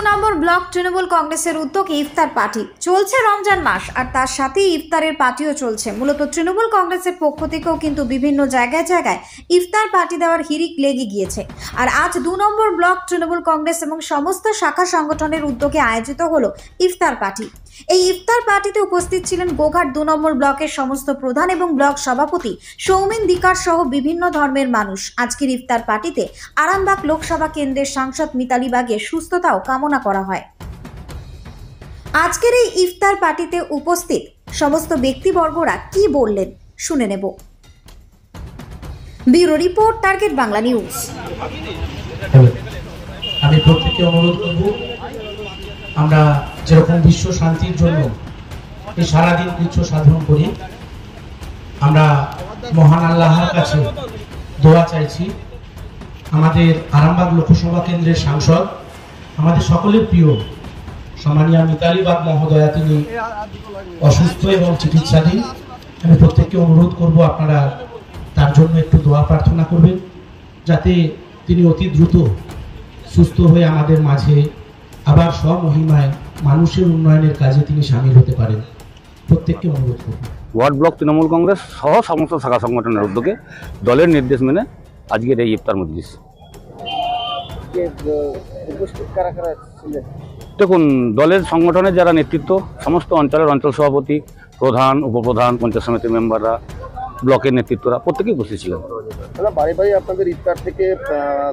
নম্বর block Trinamool কংগ্রেসের উদ্যোগে ইফতার party চলছে। রমজান মাস আর তার সাথেই ইফতারের পার্টিও চলছে। মূলত তৃণমূল কংগ্রেসের পক্ষ থেকেও কিন্তু বিভিন্ন জায়গায় জায়গায় ইফতার পার্টি দেওয়ার হিড়িক লেগে গিয়েছে। আর আজ 2 নম্বর ব্লক তৃণমূল কংগ্রেস এবং সমস্ত শাখা সংগঠনের উদ্যোগে আয়োজিত হলো ইফতার পার্টি। এই ইফতার পার্টিতে উপস্থিত ছিলেন গোঘাট 2 নম্বর ব্লকের সমস্ত প্রধান এবং ব্লক সভাপতি সৌমেন দিকার সহ বিভিন্ন ধর্মের মানুষ। আজকের ইফতার পার্টিতে আরামবাগ লোকসভা কেন্দ্রের সাংসদ মিতালি বাগের সুস্থতাও কামনা করা হয়। আজকের এই ইফতার পার্টিতে উপস্থিত সমস্ত ব্যক্তিবর্গরা কি বললেন শুনে নেব। Bureau report, target Bangla news. আমি প্রত্যেককে অনুরোধ করব, আমরা যেরকম বিশ্ব শান্তির জন্য এই সারাদিন কৃচ্ছ সাধন করি, আমরা মহান আল্লাহর কাছে দোয়া চাইছি। আমাদের আরামবাগ লোকসভা কেন্দ্রের সাংসদ, আমাদের সকলের প্রিয় সম্মানীয় মিতালি বাগ মহোদয়া, তিনি অসুস্থ এবং চিকিৎসাধীন। আমি প্রত্যেককে অনুরোধ করব, আপনারা তার জন্য একটু দোয়া প্রার্থনা করবেন, যাতে তিনি অতি দ্রুত সুস্থ হয়ে আমাদের মাঝে আবার স্বমহিমায় মানুষের উন্নয়নের কাজে তিনি সামিল হতে পারেন। প্রত্যেককে অনুরোধ করব। ওয়ার্ড ব্লক তৃণমূল কংগ্রেস সহ সমস্ত শাখা সংগঠনের উদ্যোগে দলের নির্দেশ মেনে আজকের এই ইফতার মজলিস। দেখুন, দলের সংগঠনের যারা নেতৃত্ব, সমস্ত অঞ্চলের অঞ্চল সভাপতি, প্রধান, উপপ্রধান, পঞ্চায়েত সমিতির মেম্বাররা, ব্লকের নেতৃত্বরা প্রত্যেকেই উপস্থিত ছিলেন। বারে বারে আপনাদের ইফতার থেকে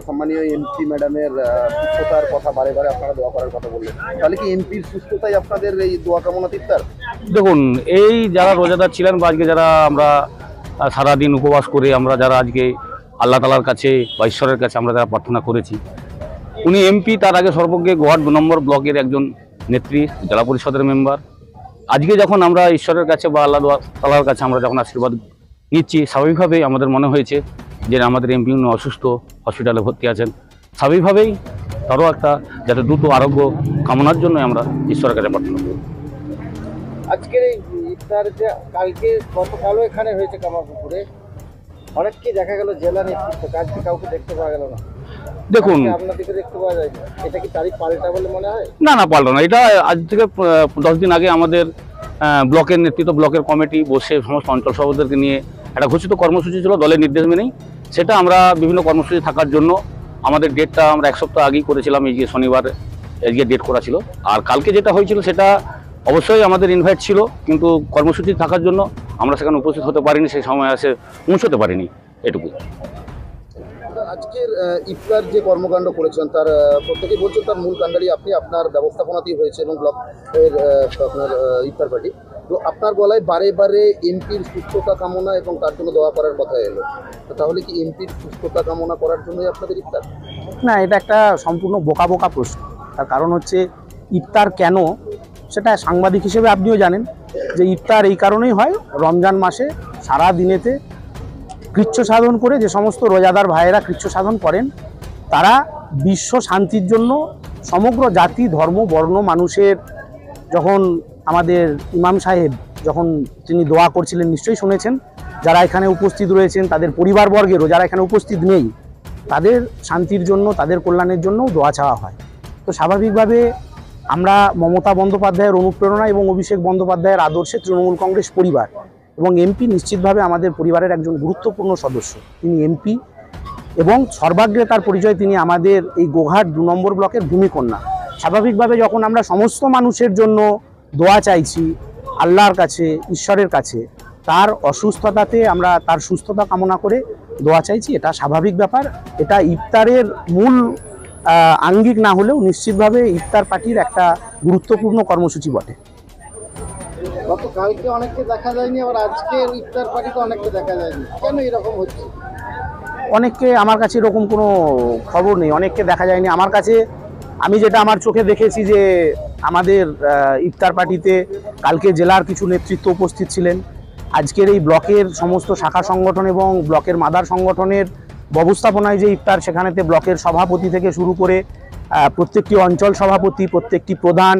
সম্মানীয় এমপি ম্যাডামের সুস্থতার কথা বারে বারে আপনারা দোয়া করার কথা বললেন, তাহলে কি এমপির সুস্থতাই আপনাদের এই দোয়া কামনা ইফতার? দেখুন, এই যারা রোজাদার ছিলেন বা আজকে যারা আমরা সারাদিন উপবাস করে আমরা যারা আজকে আল্লাহ তাআলার কাছে বা ঈশ্বরের কাছে আমরা যারা প্রার্থনা করেছি, উনি এমপি, তার আগে সর্বজ্ঞ গোঘাট 2 নম্বর ব্লকের একজন নেত্রী, জেলা পরিষদের মেম্বার। আজকে যখন আমরা ঈশ্বরের কাছে বা আল্লাহ তাআলার কাছে আমরা যখন আশীর্বাদ নিচ্ছি, স্বাভাবিকভাবেই আমাদের মনে হয়েছে যে আমাদের এমপি উনি অসুস্থ, হসপিটালে ভর্তি আছেন। স্বাভাবিকভাবেই তারও একটা যাতে দ্রুত আরোগ্য কামনার জন্য আমরা ঈশ্বরের কাছে প্রার্থনা করি। আজকের এই ইফতার যে কালকে গতকালও এখানে হয়েছে কামারপুকুরে, অনেককে দেখা গেল জেলা নেতৃত্ব, আজকে কাউকে দেখতে পাওয়া গেল না। দেখুন, আপনাদেরকে দেখতে পাওয়া যায়, এটা কি তারিখ পাল্টা বলে মনে হয়? না, পাল্টা না। এটা আজ থেকে 10 দিন আগে আমাদের ব্লকের নেতৃত্ব, ব্লকের কমিটি বসে সমস্ত অঞ্চল সভাপতিদেরকে নিয়ে একটা ঘোষিত কর্মসূচি ছিল দলের নির্দেশ মেনেই। সেটা আমরা বিভিন্ন কর্মসূচি থাকার জন্য আমাদের ডেটটা আমরা 1 সপ্তাহ আগেই করেছিলাম। এই যে শনিবার আজকে ডেট করা ছিল। আর কালকে যেটা হয়েছিল সেটা অবশ্যই আমাদের ইনভাইট ছিল, কিন্তু কর্মসূচি থাকার জন্য আমরা সেখানে উপস্থিত হতে পারিনি, সেই সময় এসে পৌঁছতে পারিনি, এটুকুই। আজকের ইফতার যে কর্মকাণ্ড করেছেন, তার প্রত্যেকেই বলছেন তার মূল কাণ্ডারি আপনি, আপনার ব্যবস্থাপনাতেই হয়েছে এবং ব্লকের আপনার ইফতার পার্টি। তো আপনার গলায় বারে বারে এমপির সুস্থতা কামনা এবং তার জন্য দোয়া করার কথা এলো, তাহলে কি এমপির সুস্থতা কামনা করার জন্যই আপনাদের ইফতার? না, এটা একটা সম্পূর্ণ বোকা প্রশ্ন। তার কারণ হচ্ছে, ইফতার কেন সেটা সাংবাদিক হিসেবে আপনিও জানেন যে ইফতার এই কারণেই হয়, রমজান মাসে সারা দিনেতে কৃচ্ছ সাধন করে যে সমস্ত রোজাদার ভাইয়েরা কৃচ্ছ সাধন করেন, তারা বিশ্ব শান্তির জন্য সমগ্র জাতি, ধর্ম, বর্ণ মানুষের, যখন আমাদের ইমাম সাহেব যখন তিনি দোয়া করছিলেন, নিশ্চয়ই শুনেছেন, যারা এখানে উপস্থিত রয়েছেন তাদের পরিবারবর্গেরও, যারা এখানে উপস্থিত নেই, তাদের শান্তির জন্য, তাদের কল্যাণের জন্যও দোয়া চাওয়া হয়। তো স্বাভাবিকভাবে আমরা মমতা বন্দ্যোপাধ্যায়ের অনুপ্রেরণা এবং অভিষেক বন্দ্যোপাধ্যায়ের আদর্শে তৃণমূল কংগ্রেস পরিবার এবং এমপি নিশ্চিতভাবে আমাদের পরিবারের একজন গুরুত্বপূর্ণ সদস্য। তিনি এমপি এবং সর্বাগ্রে তার পরিচয়, তিনি আমাদের এই গোঘাট 2 নম্বর ব্লকের ভূমিকন্যা। স্বাভাবিকভাবে যখন আমরা সমস্ত মানুষের জন্য দোয়া চাইছি আল্লাহর কাছে, ঈশ্বরের কাছে, তার অসুস্থতাতে আমরা তার সুস্থতা কামনা করে দোয়া চাইছি, এটা স্বাভাবিক ব্যাপার। এটা ইফতারের মূল আঙ্গিক না হলেও নিশ্চিতভাবে ইফতার পার্টির একটা গুরুত্বপূর্ণ কর্মসূচি বটে। গতকালকে অনেককে দেখা যায়নি, আবার আজকের ইফতার পার্টিতে অনেককে দেখা যায়নি, কেন এরকম হচ্ছে? অনেককে, আমার কাছে এরকম কোনো খবর নেই, অনেককে দেখা যায়নি। আমার কাছে, আমি যেটা আমার চোখে দেখেছি যে আমাদের ইফতার পার্টিতে কালকে জেলার কিছু নেতৃত্ব উপস্থিত ছিলেন। আজকের এই ব্লকের সমস্ত শাখা সংগঠন এবং ব্লকের মাদার সংগঠনের ব্যবস্থাপনায় যে ইফতার, সেখানেতে ব্লকের সভাপতি থেকে শুরু করে প্রত্যেকটি অঞ্চল সভাপতি, প্রত্যেকটি প্রধান,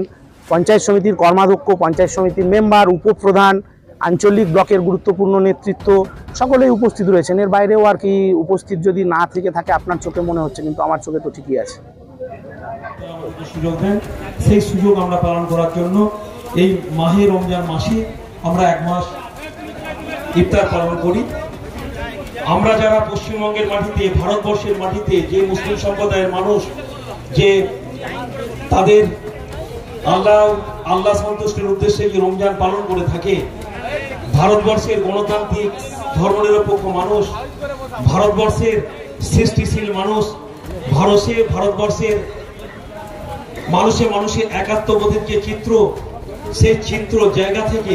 পঞ্চায়েত সমিতির কর্মাধ্যক্ষ, পঞ্চায়েত সমিতির মেম্বার, উপপ্রধান, আঞ্চলিক ব্লকের গুরুত্বপূর্ণ নেতৃত্ব সকলেই উপস্থিত রয়েছেন। এর বাইরেও আর কি উপস্থিত যদি না থেকে থাকে আপনার চোখে মনে হচ্ছে, কিন্তু আমার চোখে তো ঠিকই আছে। তাআলা আমাদেরকে সুযোগ দেন, সেই সুযোগ আমরা পালন করার জন্য এই মাহে রমজান মাসে আমরা 1 মাস ইফতার পালন করি। আমরা যারা পশ্চিমবঙ্গের মাটিতে, ভারতবর্ষের মাটিতে যে মুসলিম সম্প্রদায়ের মানুষ যে তাদের আল্লাহ সন্তুষ্টির উদ্দেশ্যে যে রমজান পালন করে থাকে, ভারতবর্ষের গণতান্ত্রিক ধর্মনিরপেক্ষ মানুষ, ভারতবর্ষের সৃষ্টিশীল মানুষ, ভারতবর্ষের মানুষের একাত্মবোধের যে চিত্র, সেই চিত্র জায়গা থেকে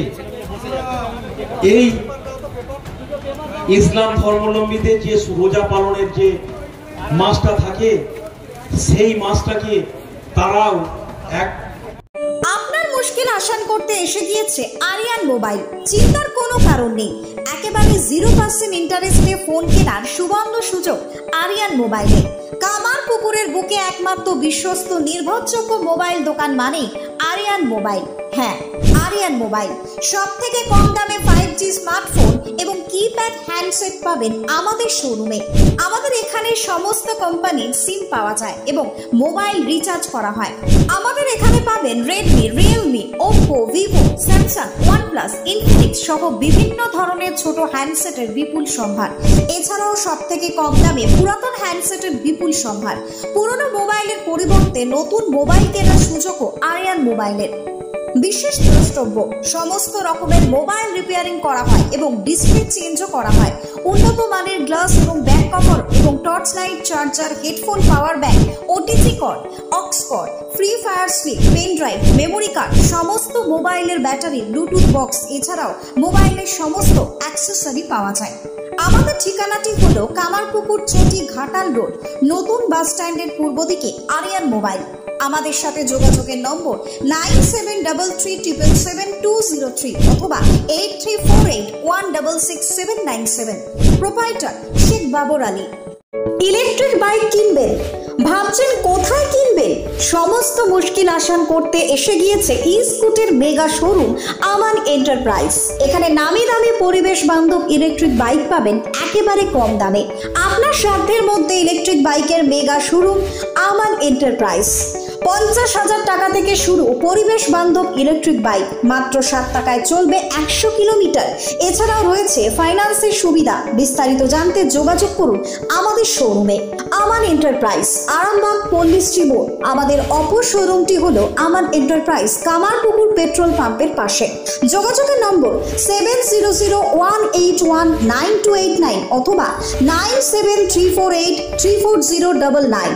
এই ইসলাম ধর্মাবলম্বীদের যে রোজা পালনের যে মাসটা থাকে, সেই মাসটাকে তারাও এক আপনার মুশকিল আসান করতে এসে গিয়েছে আরিয়ান মোবাইল। চিন্তার কোনো কারণ নেই, একেবারে 0% ইন্টারেস্টে ফোন কেনার সুবর্ণ সুযোগ আরিয়ান মোবাইলে। কামারপুকুরের বুকে একমাত্র বিশ্বস্ত নির্ভরযোগ্য মোবাইল দোকান মানে আরিয়ান মোবাইল। হ্যাঁ, আরিয়ান মোবাইল। সব থেকে কম দামে 5G স্মার্টফোন এবং কিপ্যাড হ্যান্ডসেট পাবেন আমাদের শোরুমে। আমাদের এখানে সমস্ত কোম্পানির সিম পাওয়া যায় এবং মোবাইল রিচার্জ করা হয়। আমাদের এখানে পাবেন Redmi, Realme, Oppo, Vivo, Samsung, OnePlus, Infinix সহ বিভিন্ন ধরনের ছোট হ্যান্ডসেটের বিপুল সম্ভার। এছাড়াও সব থেকে কম দামে পুরাতন হ্যান্ডসেটের বিপুল সম্ভার। পুরনো মোবাইলের পরিবর্তে নতুন মোবাইল কেনার সুযোগও আরিয়ান মোবাইলের। বিশেষ দ্রষ্টব্য, সমস্ত রকমের মোবাইল রিপেয়ারিং করা হয় এবং ডিসপ্লে চেঞ্জও করা হয়। উন্নত মানের গ্লাস এবং ব্যাক কভার এবং torch light, charger, headphone, power bank, OTG cord, aux cord, free fire stick, pen drive, memory card, সমস্ত মোবাইলের ব্যাটারি, ব্লুটুথ বক্স, এছাড়াও মোবাইলের সমস্ত অ্যাক্সেসরি পাওয়া যায়। আমাদের ঠিকানাটি হলো কামারপুকুর চটি ঘাটাল রোড, নতুন বাস স্ট্যান্ডের পূর্ব দিকে আরিয়ান মোবাইল। আমাদের সাথে যোগাযোগের নম্বর 9733777203 অথবা 8348166797। Proprietor Sheikh Babar Ali. Electric bike কিনবেন? ভাবছেন কোথায় কিনবেন? সমস্ত মুশকিল আসান করতে এসে গিয়েছে ই-স্কুটের মেগা শোরুম আমান এন্টারপ্রাইজ। এখানে নামি দামি পরিবেশ বান্ধব ইলেকট্রিক বাইক পাবেন একেবারে কম দামে। আপনার সাধ্যের মধ্যে ইলেকট্রিক বাইকের মেগা শোরুম আমান এন্টারপ্রাইজ। 50,000 টাকা থেকে শুরু পরিবেশ বান্ধব ইলেকট্রিক বাইক, মাত্র 7 টাকায় চলবে 100 কিলোমিটার। এছাড়াও রয়েছে ফাইন্যান্সের সুবিধা। বিস্তারিত জানতে যোগাযোগ করুন আমাদের শোরুমে আমান এন্টারপ্রাইজ, আরামবাগ, পল্লীশ্রী মোড়। আমাদের অপর শোরুমটি হলো আমান এন্টারপ্রাইজ, কামারপুকুর পেট্রোল পাম্পের পাশে। যোগাযোগের নম্বর 7001819289 অথবা 97348340999।